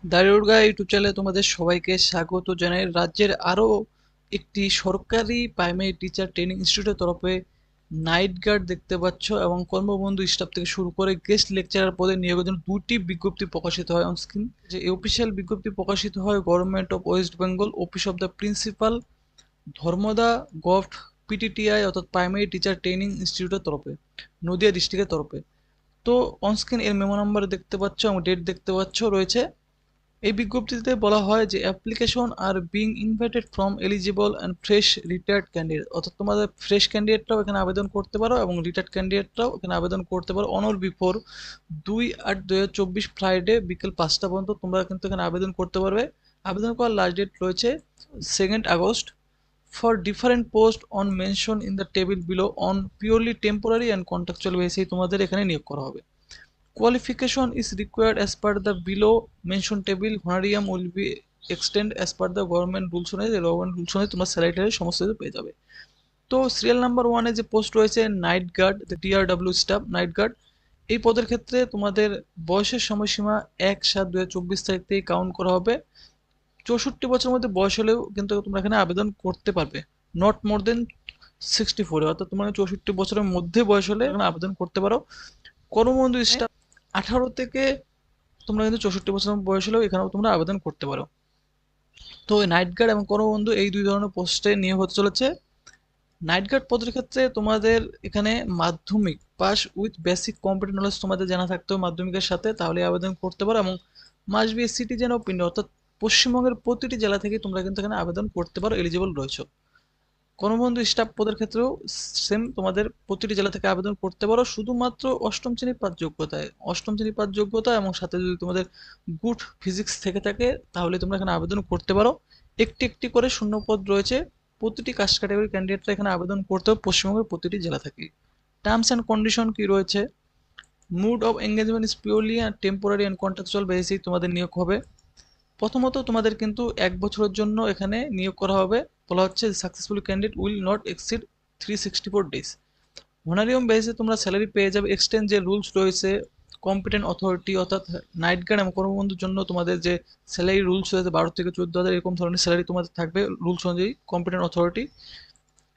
দারুড়গা YouTube চ্যানেলে তোমাদের সবাইকে স্বাগত জানাই। রাজ্যের আরো একটি সরকারি প্রাইমারি টিচার ট্রেনিং ইনস্টিটিউটের তরফে নাইট গার্ড দেখতে পাচ্ছ এবং কর্মবন্ধু স্টাফ থেকে শুরু করে গেস্ট লেকচারার পদে নিয়োগের জন্য দুটি বিজ্ঞপ্তি প্রকাশিত হয় অন স্ক্রিন। যে অফিসিয়াল বিজ্ঞপ্তি প্রকাশিত হয় government of West Bengal office of the principal Dharmada govt PTTI অর্থাৎ প্রাইমারি টিচার ট্রেনিং ইনস্টিটিউটের তরফে, নদিয়া ডিস্ট্রিক্টের তরফে। তো অনস্ক্রিন এর মেমো নাম্বার দেখতে পাচ্ছ এবং ডেট দেখতে পাচ্ছ রয়েছে। এই বিজ্ঞপ্তিতে বলা হয় যে application are being invited from eligible and fresh retired candidate, অর্থাৎ তোমাদের ফ্রেশ ক্যান্ডিডেটরাও এখানে আবেদন করতে পারো এবং রিটায়ার্ড ক্যান্ডিডেটরাও এখানে আবেদন করতে পারো। অনর বিফোর 2/8/2024 ফ্রাইডে বিকেল 5টা পর্যন্ত তোমরা কিন্তু এখানে আবেদন করতে পারবে। আবেদন করার লাস্ট ডেট রয়েছে 2nd August. For different post on mention in the table below on purely temporary and contractual বেসিসে তোমাদের এখানে নিয়োগ করা হবে। Qualification is required as per the below mentioned table. Honorarium will be extended as per the government rules অনুযায়ী, government rules অনুযায়ী তোমার salary সমস্ত কিছু পেয়ে যাবে। তো সিরিয়াল নাম্বার ওয়ানে যে পোস্ট রয়েছে night guard, DRW staff night guard, এই পদের ক্ষেত্রে তোমাদের বয়সের সময়সীমা 1/7/2024 তারিখ থেকে কাউন্ট করা হবে। 64 বছরের মধ্যে বয়স হলেও কিন্তু তোমরা এখানে আবেদন করতে পারবে, নট মোর দেন 64, অর্থাৎ তোমার 64 বছরের মধ্যে বয়স হলে এখানে আবেদন করতে পারো। কর্মবন্ধু স্টাফ 18 থেকে তোমরা কিন্তু 64 বছর বয়স হলেও এখানেও তোমরা আবেদন করতে পারো। তো নাইট গার্ড এবং কর্মবন্ধু এই দুই ধরনের পোস্টে নিয়োগ হতে চলেছে। নাইট গার্ড পদের ক্ষেত্রে তোমাদের এখানে মাধ্যমিক pass with basic computer knowledge তোমাদের জানা থাকতে হবে মাধ্যমিকের সাথে, তাহলে আবেদন করতে পারো। এবং must be citizen of India, অর্থাৎ পশ্চিমবঙ্গের প্রতিটি জেলা থেকে তোমরা কিন্তু এখানে আবেদন করতে পারো, এলিজিবল রয়েছে। কর্মবন্ধু স্টাফ পদের ক্ষেত্রেও সেম, তোমাদের প্রতিটি জেলা থেকে আবেদন করতে পারো শুধুমাত্র অষ্টম শ্রেণী পাস যোগ্যতায়, অষ্টম শ্রেণী পাস যোগ্যতা এবং সাথে যদি তোমাদের গুড ফিজিক্স থেকে থাকে তাহলে তোমরা এখানে আবেদন করতে পারো। একটি একটি করে শূন্য পদ রয়েছে, প্রতিটি কাস্ট ক্যাটাগরি ক্যান্ডিডেটরা এখানে আবেদন করতে হবে পশ্চিমবঙ্গের প্রতিটি জেলা থেকে। টার্মস অ্যান্ড কন্ডিশন কি রয়েছে? Mood of engagement is purely temporary and contractual basis তোমাদের নিয়োগ হবে। প্রথমত তোমাদের কিন্তু 1 বছরের জন্য এখানে নিয়োগ করা হবে। বলা হচ্ছে successful candidate will not exceed 364 days. Honorarium বেসে তোমরা স্যালারি পেয়ে যাবে। এক্সটেন্ড যে রুলস রয়েছে কম্পিটেন্ট অথরিটি, অর্থাৎ নাইট গার্ড এবং কর্মবন্ধুর জন্য তোমাদের যে স্যালারি রুলস রয়েছে 12 থেকে 14,000 এরকম ধরনের স্যালারি তোমাদের থাকবে রুলস অনুযায়ী competent authority.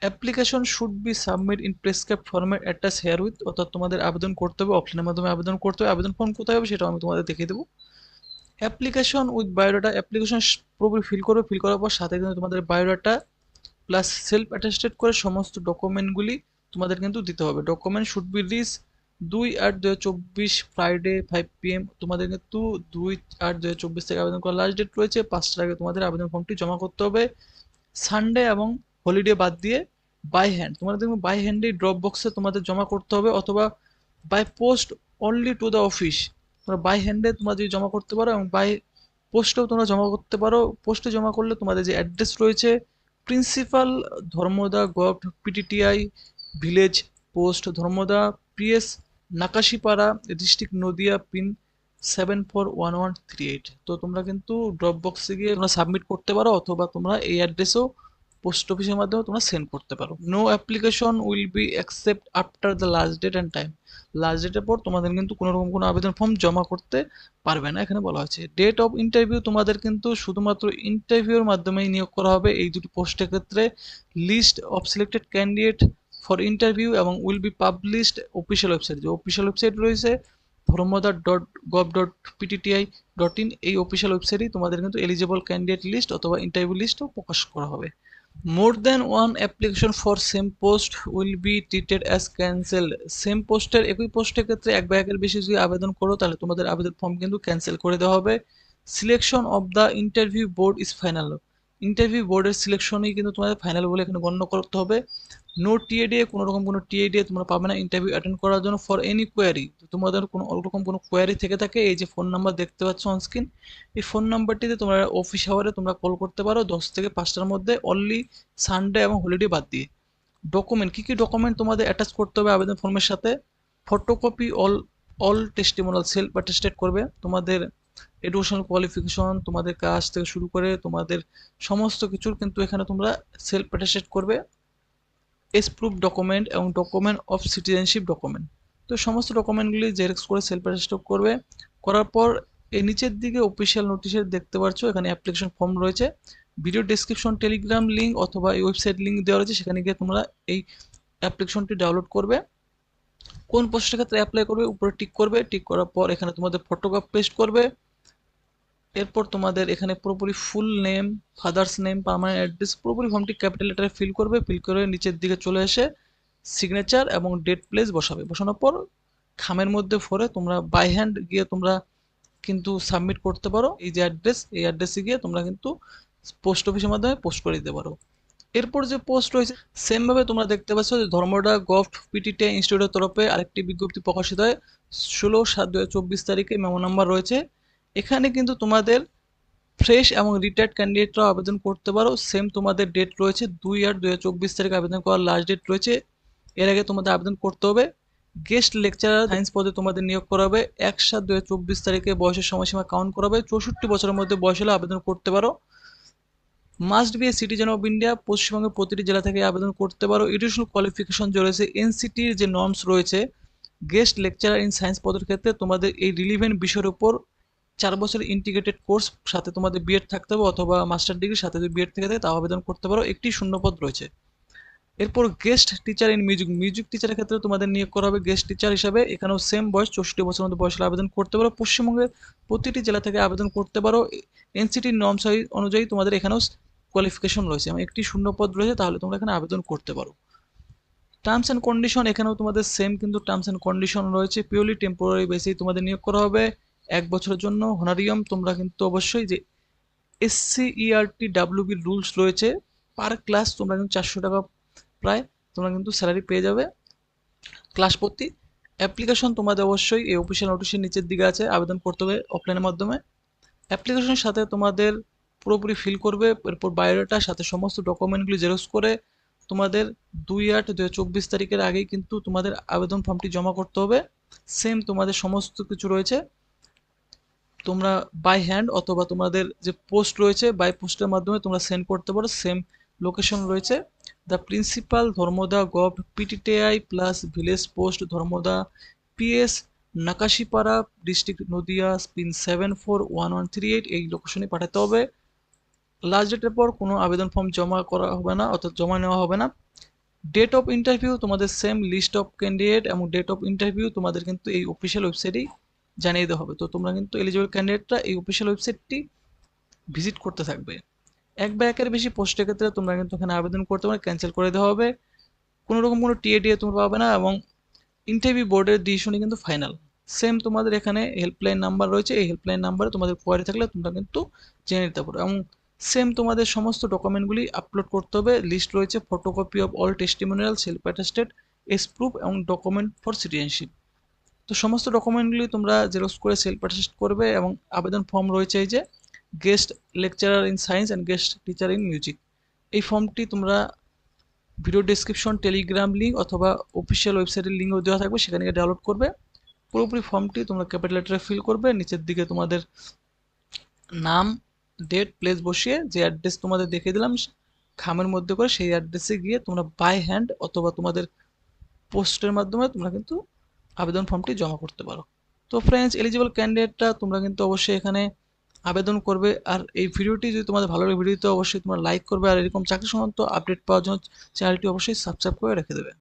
Application should be submit in prescribe format attach here with, অর্থাৎ তোমাদের আবেদন করতে হবে অফলাইনের মাধ্যমে আবেদন করতে হবে। আবেদন ফর্ম কোথায় হবে সেটাও আমি তোমাদের দেখিয়ে দেবো। অ্যাপ্লিকেশন উইথ বায়োডাটা, অ্যাপ্লিকেশন পুরোপুরি ফিল করবে, ফিল করার পর সাথে কিন্তু তোমাদের বায়োডাটা প্লাস সেলফ অ্যাটেস্টেড করে সমস্ত ডকুমেন্টগুলি তোমাদের কিন্তু দিতে হবে। Document should be reach 2/8/2024 Friday 5 PM। তোমাদের কিন্তু 2/8/2024 থেকে আবেদন করার লাস্ট ডেট রয়েছে। 5টার আগে তোমাদের আবেদন ফর্মটি জমা করতে হবে। সানডে এবং হলিডে বাদ দিয়ে বাই হ্যান্ড, তোমাদের দেখবে বাই হ্যান্ডেই ড্রপ বক্সে তোমাদের জমা করতে হবে, অথবা by post only to the office. তোমরা বাই হ্যান্ডে তোমরা যদি জমা করতে পারো এবং বাই পোস্টেও তোমরা জমা করতে পারো। পোস্টে জমা করলে তোমাদের যে অ্যাড্রেস রয়েছে principal Dharmada govt PTTI village post Dharmada PS Nakashipara district Nadia pin 741138। তো তোমরা কিন্তু ড্রপ বক্সে গিয়ে তোমরা সাবমিট করতে পারো, অথবা তোমরা এই অ্যাড্রেসেও পোস্ট অফিসের মাধ্যমে তোমরা সেন্ড করতে পারো। No application will be accept after the last date and time. Last ডেটের পর তোমাদের কিন্তু কোনো রকম কোনো আবেদন ফর্ম জমা করতে পারবে না। এখানে বলা হয়েছে ডেট অফ ইন্টারভিউ, তোমাদের কিন্তু শুধুমাত্র ইন্টারভিউর মাধ্যমেই নিয়োগ করা হবে এই দুটি পোস্টের ক্ষেত্রে। List of selected candidate for interview এবং will be published official website, যে অফিসিয়াল ওয়েবসাইট রয়েছে ধর্মদা.gov.ptti.in, এই অফিসিয়াল ওয়েবসাইটেই তোমাদের কিন্তু এলিজিবল ক্যান্ডিডেট লিস্ট অথবা ইন্টারভিউ লিস্টও প্রকাশ করা হবে। More than one application for same post will be treated as cancelled. Same পোস্টের একই পোস্টের ক্ষেত্রে এক বা একের বেশি যদি আবেদন করো তাহলে তোমাদের আবেদন ফর্ম কিন্তু ক্যান্সেল করে দেওয়া হবে। Selection of the interview board is final. Interview বোর্ডের সিলেকশনই কিন্তু তোমাদের ফাইনাল বলে এখানে গণ্য করতে হবে। নো টিএডিএ, কোনো রকম কোনো টিএডিএ তোমরা পাবে না ইন্টারভিউ অ্যাটেন্ড করার জন্য। ফর এনি কোয়ারি, তোমাদের কোনো রকম কোনো কোয়ারি থেকে থাকে এই যে ফোন নাম্বার দেখতে পাচ্ছ অনস্ক্রিন, এই ফোন নাম্বারটিতে তোমরা অফিস আওয়ারে তোমরা কল করতে পারো 10 থেকে 5টার মধ্যে, অনলি সানডে এবং হলিডে বাদ দিয়ে। ডকুমেন্ট কী কী ডকুমেন্ট তোমাদের অ্যাটাচ করতে হবে আবেদন ফর্মের সাথে? ফটোকপি অল টেস্টিমোনাল সেলফ অ্যাটেস্টেড করবে, তোমাদের এডুকেশনাল কোয়ালিফিকেশন, তোমাদের কাজ থেকে শুরু করে তোমাদের সমস্ত কিছুর কিন্তু এখানে তোমরা সেলফ অ্যাটেস্টেড করবে। এস প্রুফ ডকুমেন্ট এবং ডকুমেন্ট অফ সিটিজেনশিপ ডকুমেন্ট, তো সমস্ত ডকুমেন্টগুলি জেরক্স করে সেলফ অ্যাটেস্টেড করবে। করার পর এই নিচের দিকে অফিসিয়াল নোটিশের দেখতে পাচ্ছ এখানে অ্যাপ্লিকেশন ফর্ম রয়েছে, ভিডিও ডেসক্রিপশন টেলিগ্রাম লিঙ্ক অথবা এই ওয়েবসাইট লিঙ্ক দেওয়া রয়েছে, সেখানে গিয়ে তোমরা এই অ্যাপ্লিকেশনটি ডাউনলোড করবে। কোন পোস্টের ক্ষেত্রে অ্যাপ্লাই করবে উপরে টিক করবে, টিক করার পর এখানে তোমাদের ফটোগ্রাফ পেস্ট করবে। এরপর তোমাদের এখানে পুরোপুরি full name, father's name, permanent address পুরোপুরি ফর্মটি ক্যাপিটাল লেটারে ফিল করবে, ফিল করে নিচের দিকে চলে এসে সিগনেচার এবং ডেট প্লেস বসাবে। বসানোর পর খামের মধ্যে ভরে তোমরা বাই হ্যান্ড গিয়ে তোমরা কিন্তু সাবমিট করতে পারো। এই যে অ্যাড্রেস, এই অ্যাড্রেসে গিয়ে তোমরা কিন্তু পোস্ট অফিসের মাধ্যমে পোস্ট করে দিতে পারো। এরপর যে পোস্ট রয়েছে সেম ভাবে তোমরা দেখতে পাচ্ছ যে ধর্মডা গভট পিটিটে ইনস্টিটিউটের তরফে আরেকটি বিজ্ঞপ্তি প্রকাশিত হয় 16/7/2024 তারিখে, মেমো নাম্বার রয়েছে। এখানে কিন্তু তোমাদের ফ্রেশ এবং রিটায়ার্ড ক্যান্ডিডেটরা আবেদন করতে পারো। সেম তোমাদের ডেট রয়েছে 2/8/2024 তারিখে আবেদন করার লাস্ট ডেট রয়েছে। এর আগে তোমাদের আবেদন করতে হবে। গেস্ট লেকচারার সায়েন্স পদে তোমাদের নিয়োগ করা হবে 1/7/2024 তারিখে। বয়সের সময়সীমা কাউন্ট করা হবে, 64 বছরের মধ্যে বয়স হলে আবেদন করতে পারো। Must B a citizen of India, পশ্চিমবঙ্গের প্রতিটি জেলা থেকে আবেদন করতে পারো। এডুকেশনাল কোয়ালিফিকেশন যে রয়েছে এনসিটির যে নর্মস রয়েছে গেস্ট লেকচারার ইন সায়েন্স পদের ক্ষেত্রে তোমাদের এই রিলিভেন্ট বিষয়ের উপর 4 বছরের ইন্টিগ্রেটেড কোর্স সাথে তোমাদের বিএড থাকতে হবে অথবা মাস্টার ডিগ্রির সাথে যদি বিএড থেকে থাকে তাও আবেদন করতে পারো। একটি শূন্যপদ রয়েছে। এরপর guest teacher in music, music টিচারের ক্ষেত্রে তোমাদের নিয়োগ করা হবে গেস্ট টিচার হিসাবে। এখানেও সেম বয়স 64 বছরের মধ্যে বয়স হলে আবেদন করতে পারো। পশ্চিমবঙ্গের প্রতিটি জেলা থেকে আবেদন করতে পারো। এনসিটির নর্মস অনুযায়ী তোমাদের এখানেও কোয়ালিফিকেশন রয়েছে এবং একটি শূন্যপদ রয়েছে, তাহলে তোমরা এখানে আবেদন করতে পারো। টার্মস অ্যান্ড কন্ডিশন এখানেও তোমাদের সেম কিন্তু টার্মস অ্যান্ড কন্ডিশন রয়েছে। পিওরলি টেম্পোরারি বেসেই তোমাদের নিয়োগ করা হবে 1 বছরের জন্য। হোনারিয়াম তোমরা কিন্তু অবশ্যই যে SCERT-WB রুলস রয়েছে, পার ক্লাস তোমরা কিন্তু 400 টাকা প্রায় তোমরা কিন্তু স্যালারি পেয়ে যাবে ক্লাস প্রতি। অ্যাপ্লিকেশন তোমাদের অবশ্যই এই অফিসিয়াল নোটিশের নিচের দিকে আছে, আবেদন করতে হবে অফলাইনের মাধ্যমে। অ্যাপ্লিকেশনের সাথে তোমাদের পুরোপুরি ফিল করবে, এরপর বায়োডাটার সাথে সমস্ত ডকুমেন্টগুলি জেরক্স করে তোমাদের 2/8/2024 তারিখের আগেই কিন্তু তোমাদের আবেদন ফর্মটি জমা করতে হবে। সেম তোমাদের সমস্ত কিছু রয়েছে, তোমরা বাই হ্যান্ড অথবা তোমাদের যে পোস্ট রয়েছে বাই পোস্টের মাধ্যমে তোমরা সেন্ড করতে পারো। সেম লোকেশন রয়েছে the principal ধর্মদা gov PTTI plus village post ধর্মদা PS Nakashipara district Nadia pin 741138, এই লোকেশনে পাঠাতে হবে। লাস্ট ডেটের পর কোনো আবেদন ফর্ম জমা করা হবে না অর্থাৎ জমা নেওয়া হবে না। ডেট অফ ইন্টারভিউ তোমাদের সেম লিস্ট অফ ক্যান্ডিডেট এবং ডেট অফ ইন্টারভিউ তোমাদের কিন্তু এই অফিসিয়াল ওয়েবসাইটেই জানিয়ে দেওয়া হবে। তো তোমরা কিন্তু এলিজিবল ক্যান্ডিডেটরা এই অফিসিয়াল ওয়েবসাইটটি ভিজিট করতে থাকবে। এক বা একের বেশি পোস্টের ক্ষেত্রে তোমরা কিন্তু এখানে আবেদন করতে পারো, ক্যান্সেল করে দেওয়া হবে। কোনো রকম কোনো টিএডিএ তোমরা পাবে না এবং ইন্টারভিউ বোর্ডের ডিসিশনই কিন্তু ফাইনাল। সেম তোমাদের এখানে হেল্পলাইন নাম্বার রয়েছে, এই হেল্পলাইন নাম্বারে তোমাদের কোয়ারি থাকলে তোমরা কিন্তু জেনে নিতে পারো। এবং সেম তোমাদের সমস্ত ডকুমেন্টগুলি আপলোড করতে হবে। লিস্ট রয়েছে photocopy of all testimonial, self attested, S proof এবং ডকুমেন্ট ফর সিটিজেনশিপ। তো সমস্ত ডকুমেন্টগুলি তোমরা জেরক্স করে সেলফ অ্যাটেস্ট করবে এবং আবেদন ফর্ম রয়েছে এই যে guest lecturer in science and guest teacher in music, এই ফর্মটি তোমরা ভিডিও ডেসক্রিপশন টেলিগ্রাম লিঙ্ক অথবা অফিসিয়াল ওয়েবসাইটের লিঙ্কও দেওয়া থাকবে, সেখানে গিয়ে ডাউনলোড করবে। পুরোপুরি ফর্মটি তোমরা ক্যাপিটাল লেটারে ফিল করবে, নিচের দিকে তোমাদের নাম, ডেট, প্লেস বসিয়ে যে অ্যাড্রেস তোমাদের দেখিয়ে দিলাম খামের মধ্যে করে সেই অ্যাড্রেসে গিয়ে তোমরা বাই হ্যান্ড অথবা তোমাদের পোস্টের মাধ্যমে তোমরা কিন্তু আবেদন ফর্মটি জমা করতে পারো। তো ফ্রেন্ডস, এলিজিবল ক্যান্ডিডেটরা তোমরা কিন্তু অবশ্যই এখানে আবেদন করবে। আর এই ভিডিওটি যদি তোমাদের ভালো লাগে ভিডিওতে অবশ্যই তোমরা লাইক করবে, আর এরকম চাকরি সংক্রান্ত আপডেট পাওয়ার জন্য চ্যানেলটি অবশ্যই সাবস্ক্রাইব করে রেখে দেবে।